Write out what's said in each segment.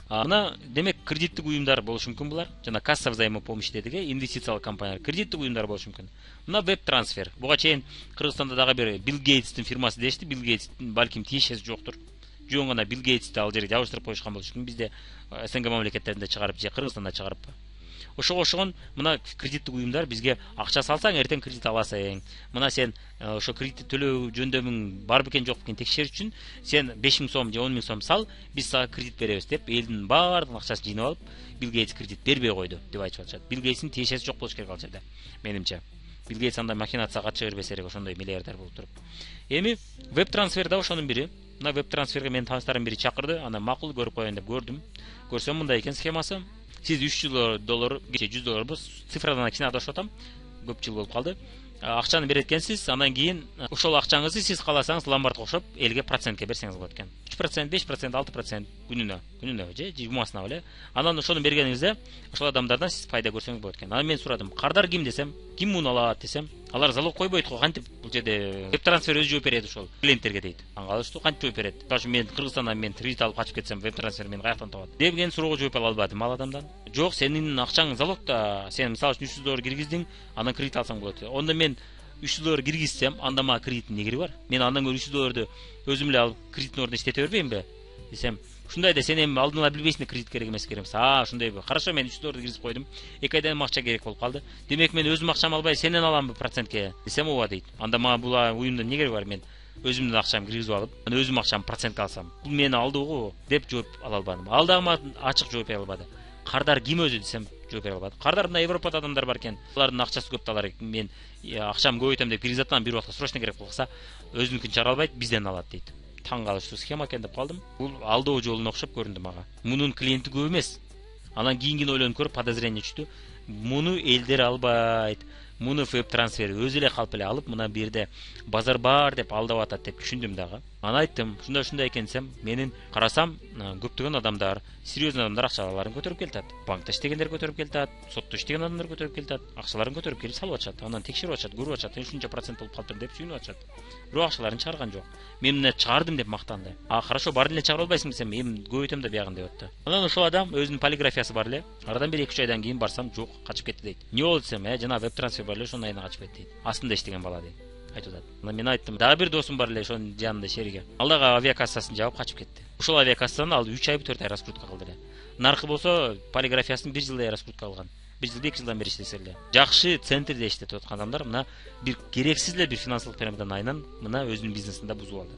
Мына демек кредиттик уюмдар болушу мүмкүн булар. Жана касса взаимопомощи дедик, инвестициялык компаниялар, кредиттик уюмдар болушу мүмкүн. Мына веб трансфер. Буга чейин Кыргызстанда дагы бир Билл Гейтстин фирмасы дешти. Билл Гейтстин балким тиешеси жоктур. Жөн гана Билл Гейтсти ал жерге жабыштырып коюшкан болушу мүмкүн. Бизде СНГ мамлекеттеринде чыгарып, же Кыргызстанда чыгарып. Ошого окшогон мына кредиттик уюмдар бизге акча салсаң эртең кредит аласың. Мына сен ошо кредитти төлөө жөндөмүң бар бекен жок бекен текшериш үчүн сен 5000 сом же 10 000 сом сал, биз сага кредит беребиз деп элдин баардык акчасын жыйнап алып, Билл Гейтс кредит бербей койду деп айтып атышат. Билл Гейтстин тиешеси жок болуш керек ал жерде, менимче. Билл Гейтс андай махинацияга катыша бербесе керек, ошондой миллиардер болуп туруп. Эми веб трансфер да ошонун бири. Мына веб трансферге менин тааныштарым бири чакырды, анан макул көрүп коеюн деп көрдүм. Көрсөм мындай экен схемасы. Сиз $300 же $100 цифрадан кичине адашып атам. Көп жыл болуп калды. Акчаны берет экенсиз, андан кийин ошол акчаңызды сиз каласаңыз ломбардка окшоп элге процентке берсеңиз болот экен. 3%, 5%, 6% күнүнө же жумасына эле. Анан ошону бергениңизде ошол адамдардан сиз пайда көрсөңүз болот экен. Анан мен сурадым, кардар ким десем, ким муну алат десем, алар залог койбойт го, кантип бул жерде веб трансфер өзү жооп берет ошол клиенттерге дейт. Аңгайлаштуу, кантип жооп берет? Башым мен Кыргызстандан мен кредит алып качып кетсем, веб трансфер мени каяктан табат деген суроого жооп ала албадым ал адамдан. Жок, сенин акчаң залогда, сен мисалы үчүн $300 киргиздиң, анан кредит алсаң болот. Онда мен $300 киргизсем, анда мага кредиттин негири бар. Мен андан көрө $300 өзүм эле алып кредиттин ордуна иштете бербеймби десем, ушундай да сен эми алдын ала билбейсиң кредит керек эмес керек. Ушундайбы? Хорошо, мен $300 киргизип койдум. 2 айдан акча керек болуп калды. Демек мен өзүм акчамды албай сенен аламбы процентке десем, ооба дейт. Анда мага бул уюмдун эмне кереги бар? Мен өзүмдүн акчамды киргизип алып, анан өзүм акчамды процентке алсам, бул мени алдоо деп жооп ала албадым. Ал дагы мага ачык жооп бере албады. Кардар ким өзү десем, жооп бере албады. Кардар мына Европада адамдар бар экен. Алардын акчасы көп талар. Мен акчамды көбөйтөм деп киргизип атам, бир убакта срочно керек болса, өзүнүкүн чыгара албайт, бизден алат дейт. Таң калыштуу схема экен деп калдым. Бул алдоо жолуна окшоп көрүндү мага. Мунун клиенти көп эмес. Анан кийинкини ойлонуп көрүп подозрение түштү. Муну элдер албайт. Муну веб трансфер өзү эле калп эле алып, мына бир жерде базар бар деп алдап атат деп түшүндүм дагы. Анан айттым, ушундай экен десем, менин карасам көптөгөн адамдар, серьезный адамдар акчаларын көтөрүп келатат. Банкта иштегендер көтөрүп келатат, сотто иштеген адамдар көтөрүп келатат, акчаларын көтөрүп келип салып атышат. Анан текшерип атышат, көрүп атышат, ушунча процент болуп калыптыр деп сүйүнүп атышат. Бирок акчаларын чыгарган жок. Мен мына чыгардым деп мактанды. Хорошо, баарын эле чыгара албайсың десем, эми көбөйтөм да биягын деп атты. Анан ошол адам өзүнүн полиграфиясы бар эле. Арадан бир 2-3 айдан кийин барсам, жок, качып кетти дейт. Эмне болду десем, жана веб трансфер бар эле, ошондон айынан качып кетти дейт. Астында иштеген бала дейт. Айтып атат. Анан мен айттым, дагы бир досум бар эле, ошонун жанында шериги. Ал дагы авиакассасын жаап качып кетти. Ошол авиакассадан ал 3 ай 4 ай раскрутка кылды эле. Наркы болсо полиграфиясын 1 жылдай раскрутка кылган. 1 жылда 2 жылдан бери иштесе эле. Жакшы центрде иштетип аткан адамдар мына бир керексиз эле бир финансылык пирамиданын айынан мына өзүнүн бизнесин да бузуп алды.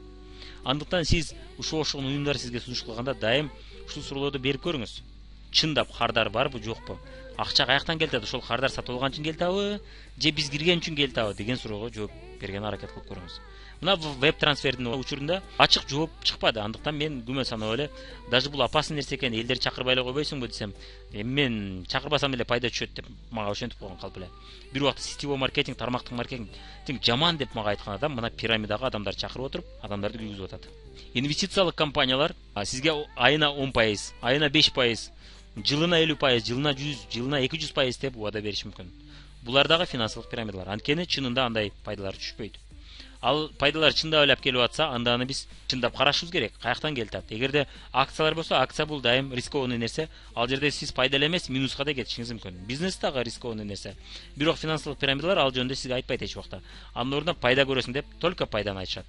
Андыктан сиз ушул окшогон уюмдар сизге сунуш кылганда дайым ушул суроолорду берип көрүңүз. Чындап кардар барбы, жокпу? Акча каяктан келет? Ошол кардар сатып алган үчүн келтабы, же биз кирген үчүн келтабы деген суроого жооп берген аракет кылып көрүңүз. Мына веб трансфердин учурунда ачык жооп чыкпады. Андыктан мен күмөн санап эле, даже бул опасный нерсе экен, элдер чакырбай эле койбойсуңбу десем, мен чакырбасам эле пайда түшөт деп мага ошентип койгон калп эле. Бир убакта сетевой маркетинг, тармактык маркетинг жаман деп мага айткан адам мына пирамидага адамдар чакырып отуруп, адамдарды күйгүзүп атат. Инвестициялык компаниялар сизге айына 10%, айына 5%, жылына 50%, жылына 100, жылына 200% деп убада бериши мүмкүн. Булар дагы финансылык пирамидалар. Анткени чынында андай пайдалар түшпөйт. Ал пайдалар чындап элеп келип атса, анда аны биз чындап карашыбыз керек. Каяктан келип атат? Эгерде акциялар болсо, акция бул дайым рискованный нерсе. Ал жерде сиз пайда эле эмес, минуска да кетишиңиз мүмкүн. Бизнес дагы рискованный нерсе. Бирок финансылык пирамидалар ал жөнүндө сизге айтпайт эч убакта. Анын ордуна пайда көрөсүң деп только пайданы айтышат.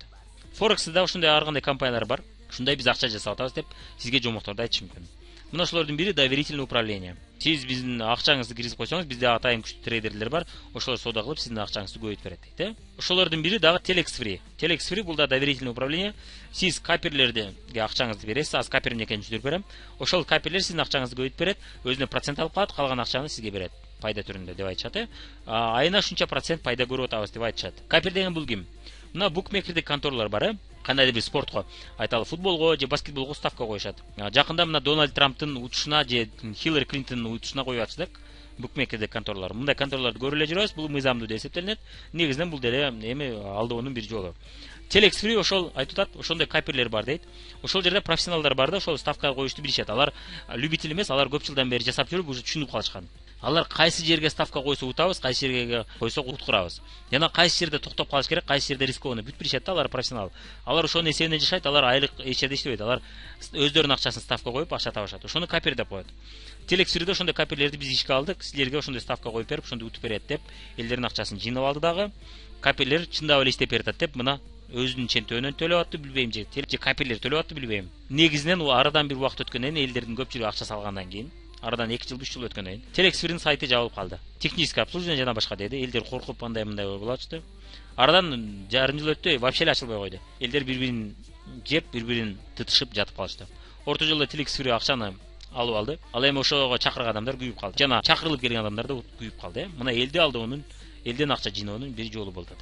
Форексте да ушундай ар кандай компаниялар бар. Ушундай биз акча жасап атабыз деп сизге жомокторду айтышы мүмкүн. Мына ошолордун бири доверительный управление. Сиз биздин акчаңызды киргизип койсоңуз, бизде атайын күчтүү трейдерлер бар. Ошолор соода кылып сиздин акчаңызды көбөйтүп берет дейт. Ошолордун бири дагы Telex Free. Telex Free бул да доверительный управление. Сиз каперлерге акчаңызды бересиз, аз капер экенин түшүндүрүп берем. Ошол каперлер сиздин акчаңызды көбөйтүп берет, өзүнө процент алып калат, калган акчаны сизге берет. Пайда түрүндө деп айтышат. Айына ушунча процент пайда көрүп атабыз деп айтышат. Капер деген бул ким? Мына букмекердик конторалар бар, кандайдыр бир спортко, айталы футболго же баскетболго ставка коюшат. Жакында мына Дональд Трамптын утушуна же Хиллари Клинтондун утушуна коюп атышат букмекердик конторалар. Мындай контораларды көрүп эле жүрөбүз, бул мыйзамдуу деп эсептелинет. Негизинен бул деле эми алдоонун бир жолу. Telex Free ошол айтып атат, ошондой каперлер бар дейт. Ошол жерде профессионалдар бар да, ошол ставка коюшту билишет. Алар любитель эмес, алар көп жылдан бери жасап жүрүп, уже түшүнүп калышкан. Алар кайсы жерге ставка койсо утабыз, кайсы жерге койсок уткурабыз. Жана кайсы жерде токтоп калыш керек, кайсы жерде рискованный бүт билишет да, алар профессионал. Алар ошонун эсебинен жашайт, алар айлык эч жерде иштебейт. Алар өздөрүнүн акчасын ставка коюп акча табышат. Ошону капер деп коет. Telex Free'де ошондой каперлерди биз ишке алдык. Силерге ошондой ставка коюп берип, ошондой утуп берет деп, элдердин акчасын жыйнап алды дагы. Каперлер чындап эле иштеп берет деп, мына өзүнүн чентөөнөн төлөп атты билбейм же каперлер төлөп атты билбейм. Негизинен у арадан бир убакыт өткөндөн кийин элдердин көпчүлүгү акча салгандан кийин, арадан 2 жыл 3 жыл өткөндөн кийин Telex Free'нин сайты жабылып калды. Техническое обслуживание жана башка деди. Элдер коркуп андай мындай болчу. Арадан жарым жыл өттү, вообще эле ачылбай койду. Элдер бири-бирин жеп, бири-бирин тытышып жатып калышты. Орто жолдо Telex Free акчаны алып алды. Ал эми ошого чакырган адамдар күйүп калды. Жана чакырылып келген адамдар да күйүп калды. Мына элди алдоонун, элден акча жыйноонун бир жолу болду,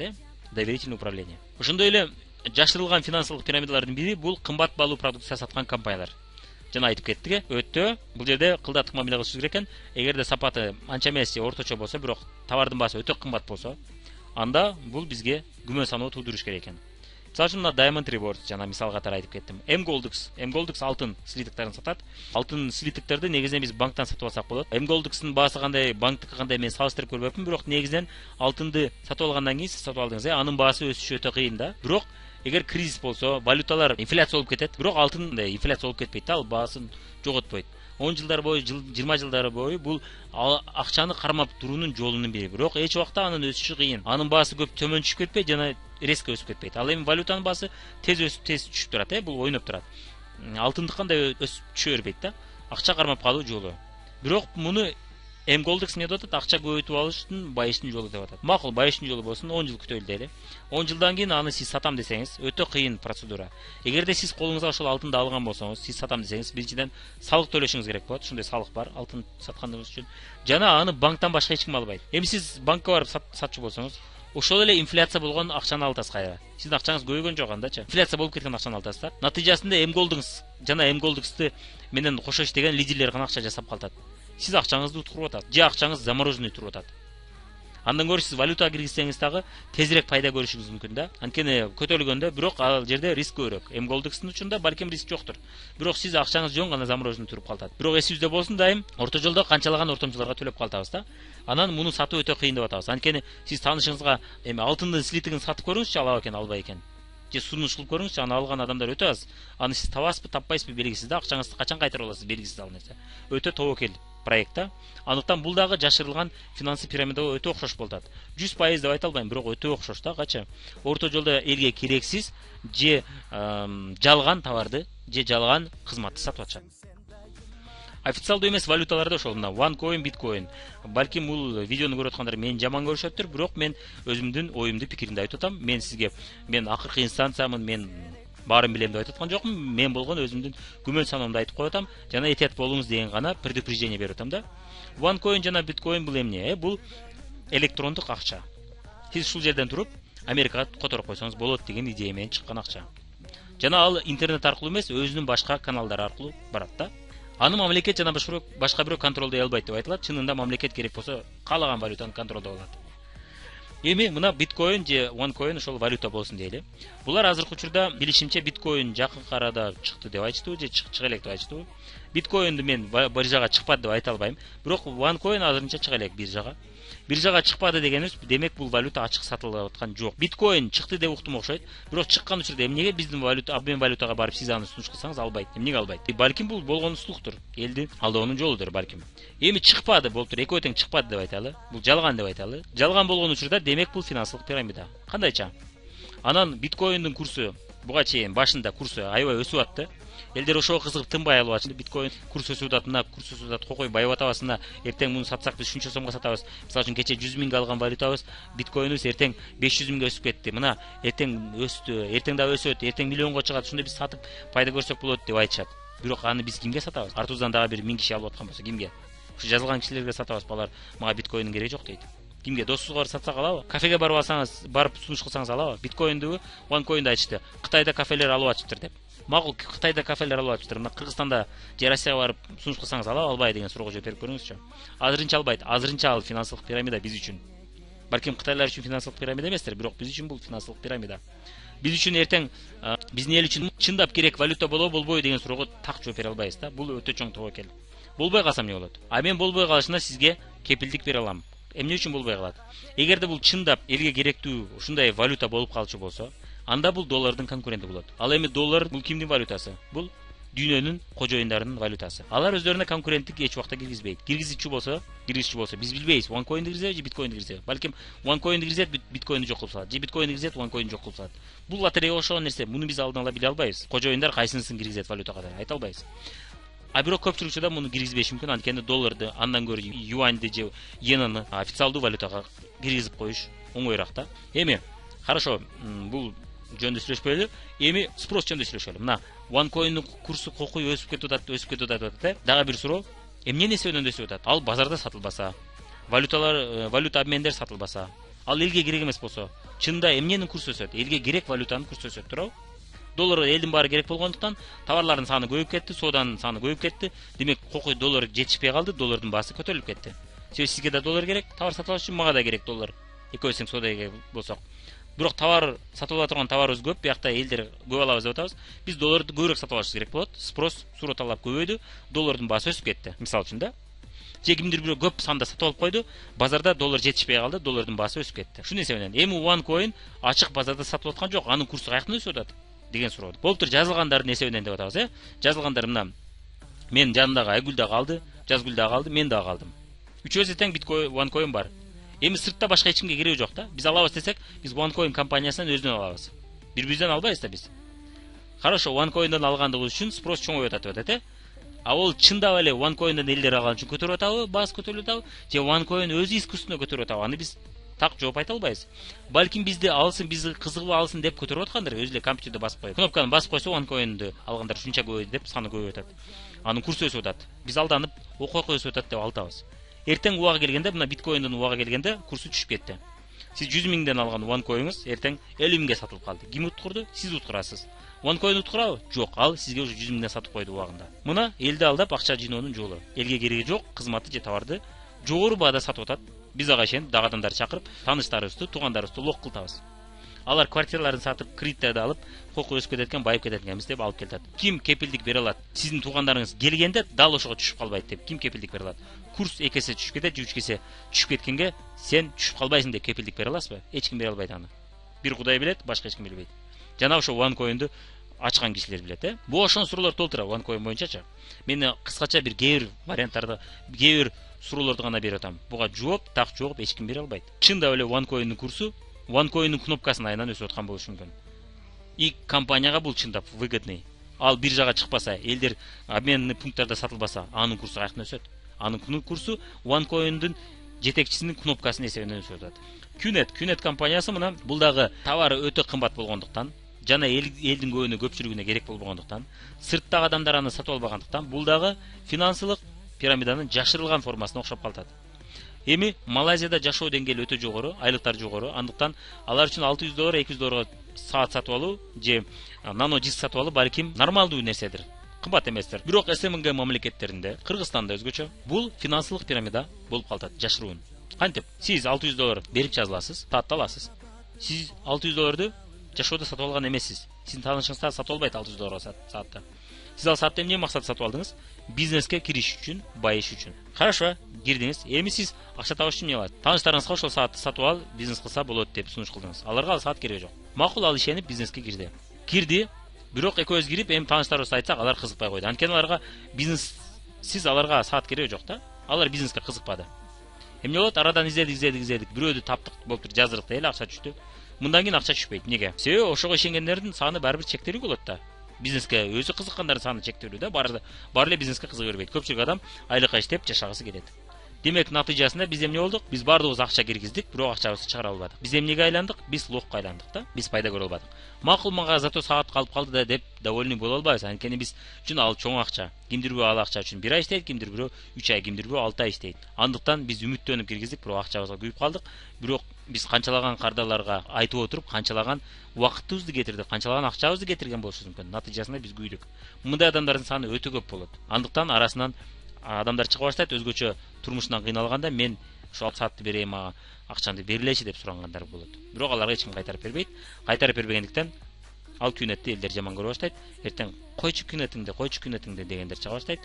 доверительное управление. Ошондой эле жашырылган финансылык пирамидалардын бири бул кымбат баалуу продукция саткан компаниялар. Жана айтып кеттик, өтө бул жерде кылдаттык мамиле кылышыбыз керек экен. Эгерде сапаты анча эмес, орточо болсо, бирок товардын баасы өтө кымбат болсо, анда бул бизге күмөн саноо туудуруш керек экен. Мисалы үчүн Diamond Rewards жана мисал катары айтып кеттим. M-Goldex алтын слитоктарын сатат. Алтын слитокторду негизинен биз банктан сатып алсак болот. M-Goldex'тин баасы кандай, банктыкы кандай мен салыштырып көрбөпмүн, бирок негизинен алтынды сатып алгандан кийин сиз сатып алдыңыз, анын баасы өсүшү өтө кыйын да. Бирок эгер кризис болсо, валюталар инфляция болуп кетет. Бирок алтын инфляция болуп кетпейт да, ал баасын жоготпойт. 10 жылдар бою, 20 жылдар бою бул акчаны кармап туруунун жолунун бири. Бирок эч убакта анын өсүшү кыйын. Анын баасы көп төмөн түшүп кетпейт жана резко өсүп кетпейт. Ал эми валютанын баасы тез өсүп, тез түшүп турат, бул ойноп турат. Алтындык кандай өсүп түшө бербейт да. Акча кармап калуу жолу. Бирок муну M-Goldex эмне деп атат? Акча көбөйтүп алыштын байыштын жолу деп атат. Макул, байыштын жолу болсун, 10 жыл күтөлү дейли. 10 жылдан кийин аны сиз сатам десеңиз, өтө кыйын процедура. Эгерде сиз колуңузга ошол алтынды алган болсоңуз, сиз сатам десеңиз, биринчиден салык төлөшүңүз керек болот. Ушундай салык бар, алтын сатканыңыз үчүн. Жана аны банктан башка эч ким албайт. Эми сиз банкка барып сатчу болсоңуз, ошол эле инфляция болгон акчаны аласыз кайра. Сиздин акчаңыз көбөйгөн жок андачы. Инфляция болуп кеткен акчаны аласыз да. Натыйжасында M-Goldex жана M-Goldex'ти менен кошо иштеген лидерлер гана акча жасап калтат. Сиз акчаңызды уткуруп атат, же акчаңыз замороженный туруп атат. Андан көрүш сиз валюта киргизсеңиз дагы тезирээк пайда көрүшүңүз мүмкүн да. Анткени көтөрүлгөндө, бирок ал жерде риск көбүрөөк. M-Goldex'тин учурунда балким риск жоктур. Бирок сиз акчаңыз жөн гана замороженный туруп калтат. Бирок эсибизде болсун дайым, орто жолдо канчалаган ортомчуларга төлөп калтабыз да. Анан муну сатуу өтө кыйын деп атабыз. Анткени сиз таанышыңызга эми алтындын слитигин сатып көрүңүзчү, алат экен, албай экен. Же сунуш кылып көрүңүзчү, аны алган адамдар өтө аз. Аны сиз табасызбы, таппайсызбы белгисиз да. Акчаңызды качан кайтарып аласыз белгисиз ал нерсе. Өтө тобокел проектта. Андыктан бул дагы жашырылган финансы пирамидага өтө окшош болот. 100% деп айта албайм, бирок өтө окшош да. Качы орто жолдо элге керексиз же жалган товарды, же жалган кызматты сатып атышат. Официалдуу эмес валюталарда ошол мына OneCoin, Bitcoin. Балким бул видеону көрүп аткандар мени жаман көрүшөттүр, бирок мен өзүмдүн оюмду, пикиримди айтып атам. Мен сизге акыркы инстанциямын, мен баарын билем деп айтып аткан жокмун. Мен болгон өзүмдүн күмөн саноомду айтып коюп атам. Жана этият болуңуз деген гана предупреждение берип атам да. OneCoin жана Bitcoin бул эмне? Бул электрондук акча. Сиз ушул жерден туруп Америкага которуп койсоңуз болот деген идея менен чыккан акча. Жана ал интернет аркылуу эмес, өзүнүн башка каналдары аркылуу барат да. Аны мамлекет жана башка бирөө контролдой албайт деп айтылат. Чынында мамлекет керек болсо каалаган валютаны контролдой алат. Эми мына Bitcoin же OneCoin ошол валюта болсун дейли. Булар азыркы учурда билишимче Bitcoin жакынкы арада чыкты деп айтыштыбы же чыга элек деп айтыштыбы. Bitcoin'ду мен биржага чыкпады деп айта албайм. Бирок OneCoin азырынча чыга элек биржага. Биржага чыкпады дегенибиз, демек бул валюта ачык сатылып аткан жок. Bitcoin чыкты деп уктум окшойт. Бирок чыккан учурда эмнеге биздин валюта, обмен валютага барып сиз аны сунуш кылсаңыз албайт. Эмнеге албайт? Балким бул болгон услугтур. Элди алдаонун жолудур балким. Эми чыкпады болуптур. Экөө тең чыкпады деп айталы. Бул жалган деп айталы. Жалган болгон учурда демек бул финансылык пирамида. Кандайча? Анан Bitcoin'дун курсу буга чейин башында курсу аябай өсүп атты. Элдер ошого кызыгып тынбай алып атышты. Биткоин курс өсүп атат, мына курс өсүп атат, кокой байып атабыз, эртең муну сатсак биз шунча сомго сатабыз. Мисалы үчүн кече 100 миңге алган валютабыз, биткоинибиз эртең 500 миңге өсүп кетти. Мына эртең өстү, эртең да өсөт, эртең миллионго чыгат. Ушунда биз сатып пайда көрсөк болот деп айтышат. Бирок аны биз кимге сатабыз? Артыбыздан дагы бир 1000 киши алып аткан болсо кимге? Ушу жазылган кишилерге сатабыз. Балар мага биткоиндин кереги жок дейт. Кимге? Досуңузга барып сатсак алабы? Кафеге барып алсаңыз, барып сунуш кылсаңыз алабы? Биткоинду, OneCoin'ду айтышты. Кытайда кафелер алып атыптыр деп. Макул, Кытайда кафелер алып атыптыр. Мына Кыргызстанда же Россияга барып сунуш кылсаңыз алабы, албай деген суроого жооп берип көрүңүзчү. Азырынча албайт. Азырынча ал финансылык пирамида биз үчүн. Балким кытайлар үчүн финансылык пирамида эместир, бирок биз үчүн бул финансылык пирамида. Биз үчүн эртең биздин эл үчүн чындап керек валюта болобойбу деген суроого так жооп бере албайбыз да. Бул өтө чоң тобокел. Болбой калсам эмне болот? А мен болбой калышына сизге кепилдик бере алам. Эмне үчүн болбой калат? Эгерде бул чындап элге керектүү ушундай валюта болуп калчу болсо, анда бул доллардын конкуренти болот. Ал эми доллар бул кимдин валютасы? Бул дүйнөнүн кожоюндарынын валютасы. Алар өздөрүнө конкуренттик эч убакта киргизбейт. Киргизчү болсо биз билбейбиз. OneCoin'ди киргизеби же биткоинди киргизеби. Балким OneCoin'ди киргизет, биткоинди жок кылып салат. Же биткоинди киргизет, OneCoin'ди жок кылып салат. Бул лотереяга окшогон нерсе. Муну биз алдын ала биле албайбыз. Кожоюндар кайсынысын киргизет валюта катары айта албайбыз. А бирок көпчүлүк да муну киргизбеши мүмкүн. Анткени долларды андан көрө юаньди же йенаны официалдуу валютага киргизип коюш оңоюраак да. Эми хорошо, бул жөнүндө сүйлөшпөйлү. Эми спрос жөнүндө сүйлөшөлү. Мына OneCoin'дин курсу кокуй өсүп кетип атат. Дагы бир суроо. Эмне себептен өсүп атат? Ал базарда сатылбаса, валюта обмендер сатылбаса, ал элге керек эмес болсо, чында эмненин курсу өсөт? Элге керек валютанын курсу өсөт, туурабы? Доллар элдин баары керек болгондуктан товарлардын саны көбөйүп кетти, сооданын саны көбөйүп кетти. Демек, кокуй доллар жетишпей калды, доллардын баасы көтөрүлүп кетти. Себеби сизге да доллар керек, товар сатып алыш үчүн, мага да керек доллар. Экөөбүз тең соодаға болсок. Бирок товар сатып ала турган товарыбыз көп, биякта элдер көп алабыз деп атабыз. Биз долларды көбүрөөк сатып алышыбыз керек болот. Спрос, суроо талап көбөйдү, доллардын баасы өсүп кетти. Мисалы үчүн да. Же кимдир бирөө көп санда сатып алып койду, базарда доллар жетишпей калды, доллардын баасы өсүп кетти. Шуну себептен эми OneCoin ачык базарда сатып аткан жок, анын курсу каяктан өсүп атат деген суроо. Болуптур жазылгандардын эсебинен деп атабыз, жазылгандар мына мен жанымдагы Айгүл да калды, Жазгүл да калды, мен да калдым. Үчөөбүздө тең биткоин, OneCoin бар. Эми сыртта башка эч кимге кереги жок да. Биз алабыз десек, биз OneCoin компаниясынан өзүнөн алабыз. Бири-бирибизден албайбыз да биз. Хорошо, OneCoin'дан алгандыгыбыз үчүн спрос чоңоюп атат деп атат, А ол чындап эле OneCoin'дан элдер алган үчүн көтөрүп атабы, баасы көтөрүлүп атабы, же OneCoin өзү искусственно көтөрүп атабы? Аны биз так жооп айта албайбыз. Балким бизди алсын, биз кызыгып алсын деп көтөрүп аткандыр, өзү эле компьютерде басып коюп. Кнопканы басып койсо OneCoin'ди алгандар ушунча көбөйдү деп саны көбөйүп атат. Анын курсу өсүп атат. Биз алданып, окой өсүп атат деп алтабыз. Эртең убагы келгенде, мына биткоиндин убагы келгенде курсу түшүп кетти. Сиз 100 миңден алган OneCoin'ыңыз эртең 50 миңге сатылып калды. Ким уткурду? Сиз уткурасыз. OneCoin уткурабы? Жок, ал сизге уже 100 миңден сатып койду убагында. Мына элди алдап акча жыйноонун жолу. Элге кереги жок, кызматы же товарды жогору баада сатып атат. Биз ага ишенип, дагы адамдар чакырып, тааныштарыбызды, туугандарыбызды лок кылтабыз. Алар квартираларын сатып, кредиттерди алып, кокой өсүп кеткен, байып кететкенбиз деп алып келет. Ким кепилдик бере алат? Сиздин туугандарыңыз келгенде дал ошого түшүп калбайт деп ким кепилдик бере алат? Курс 2 эсе түшүп кетет, 3 эсе түшүп кеткенге сен түшүп калбайсың деп кепилдик бере аласызбы? Эч ким бере албайт аны. Бир Кудай билет, башка эч ким билбейт. Жана ошо OneCoin'ду ачкан кишилер билет, Бул ошон суроолор толтура OneCoin боюнчачы. Мен кыскача бир кээ варианттарды, кээ суроолорду гана берип атам. Буга жооп, так жооп эч ким бере албайт. Чындап эле OneCoin'дин курсу OneCoin'дин кнопкасынын айынан өсүп аткан болушу мүмкүн. И компанияга бул чындап выгодный. Ал биржага чыкпаса, элдер обменный пункттарда сатылбаса, анын курсу каяктан өсөт? Анын курсу OneCoin'дин жетекчисинин кнопкасынын эсебинен өсүп атат. Qnet компаниясы мына бул дагы товары өтө кымбат болгондуктан, жана элдин көпчүлүгүнө керек болбогондуктан, сырттагы адамдар аны сатып албагандыктан, бул дагы финансылык пирамиданын жашырылган формасына окшоп калат. Эми Малайзияда жашоо деңгээли өтө жогору, айлыктар жогору, андыктан алар үчүн $600, $200 саат сатып алуу же нано диск сатып алуу балким нормалдуу нерседир. Кымбат эместир. Бирок СМГ мамлекеттеринде, Кыргызстанда өзгөчө, бул финансылык пирамида болуп калат, жашыруун. Кантип? Сиз $600 берип жазыласыз, саатта аласыз. Сиз $600 жашоодо сатып алган эмессиз. Сиздин таанышыңыз да сатып албайт $600 саатта. Сиз ал саатта эмне максат сатып алдыңыз? Бизнеске кириш үчүн, байыш үчүн. Хорошо, кирдиңиз. Эми сиз акча табыш үчүн эмне кыласыз? Тааныштарыңызга ошол саатты сатып ал, бизнес кылса болот деп сунуш кылдыңыз. Аларга ал саат кереги жок. Макул, ал ишенип бизнеске кирди. Бирок экөөбүз кирип, эми тааныштарыбызга айтсак, алар кызыкпай койду. Анткени аларга сиз аларга саат кереги жок да. Алар бизнеске кызыкпады. Эмне болот? Арадан изделик. Бирөөдү таптык болуптур, жаздырдык эле, акча түштү. Мындан кийин акча түшпөйт. Эмнеге? Себеби ошого ишенгендердин саны баары бир чектелүү болот да. Бизнеске өзү кызыккандардын саны чектелүү да, баары эле бизнеске кызыга бербейт. Көпчүлүк адам айлыкка иштеп жашагысы келет. Демек, натыйжасында биз эмне болдук? Биз баардыгыбыз акча киргиздик, бирок акчабызды чыгара албадык. Биз эмнеге айландык? Биз локко айландык да. Биз пайда көрө албадык. Макул, мага зато саат калып калды да деп довольный боло албайбыз. Анткени биз үчүн ал чоң акча. Кимдир бирөө ал акча үчүн 1 ай иштейт, кимдир бирөө 3 ай, кимдир бирөө 6 ай иштейт. Андыктан биз үмүттөнүп киргиздик, бирок акчабызга күйүп калдык. Бирок биз канчалаган кардаларга айтып отуруп, канчалаган убактыбызды кетирдик, канчалаган акчабызды кетирген болушубуз мүмкүн. Натыйжасында биз күйдүк. Мындай адамдардын саны өтө көп болот. Андыктан арасынан адамдар чыга баштайт, өзгөчө турмушунан кыйналганда мен ошол саатты берейин, мага акчамды бергилечи деп сурагандар болот. Бирок аларга эч ким кайтарып бербейт. Кайтарып бербегендиктен Ал күнөттү элдер жаман көрө баштайт. Эртең койчу күнөтүңдү дегендер чыга баштайт.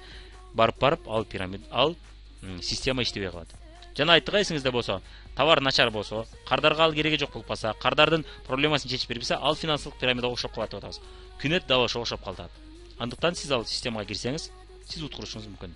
Барып ал пирамида, ал система иштебей калат. Жана айттык, эсиңизде болсо, товар начар болсо, кардарга ал кереги жок болуп калса, кардардын проблемасын чечип бербесе, ал финансылык пирамидага окшоп калат деп атабыз. Күнөт дал ошого окшоп калат. Андыктан сиз ал системага кирсеңиз, сиз уткурушуңуз мүмкүн.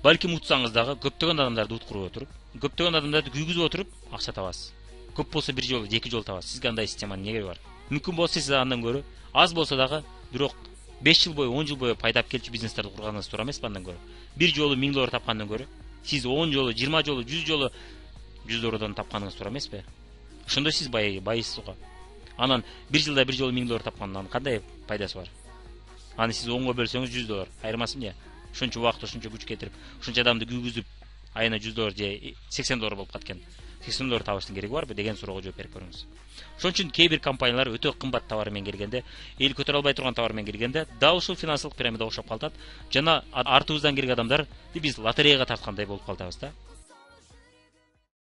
Балким утсаңыз дагы көптөгөн адамдарды уткуруп отуруп, көптөгөн адамдарды күйгүзүп отуруп акча табасыз. Көп болсо бир жолу, эки жолу табасыз. Сизге андай системанын неге бар? Мүмкүн болсо сиз андан көрө аз болсо дагы, бирок 5 жыл бою, 10 жыл бою пайда алып келчү бизнестерди курганыңыз туура эмеспи андан көрө? Бир жолу 1000 доллар тапкандан көрө, сиз 10 жолу, 20 жолу, 100 жолу 100 доллардан тапканыңыз туура эмеспи? Ошондо сиз байысыз го. Анан бир жылда бир жолу 1000 доллар тапкандан кандай пайдасы бар? Аны сиз 10го бөлсөңүз 100 доллар. Айырмасы эмне? Ошончо убакыт, ошончо күч кетирип, ошончо адамды күйгүзүп, айына 100 доллар же 80 доллар болуп каткан. 80 доллар табыштын кереги барбы деген суроого жооп берип көрүңүз. Ошон үчүн кээ бир компаниялар өтө кымбат товар менен келгенде, эл көтөрө албай турган товар менен келгенде, дал ушул финансылык пирамидага окшоп калат. Жана артыбыздан келген адамдар биз лотереяга тарткандай болуп калабыз да.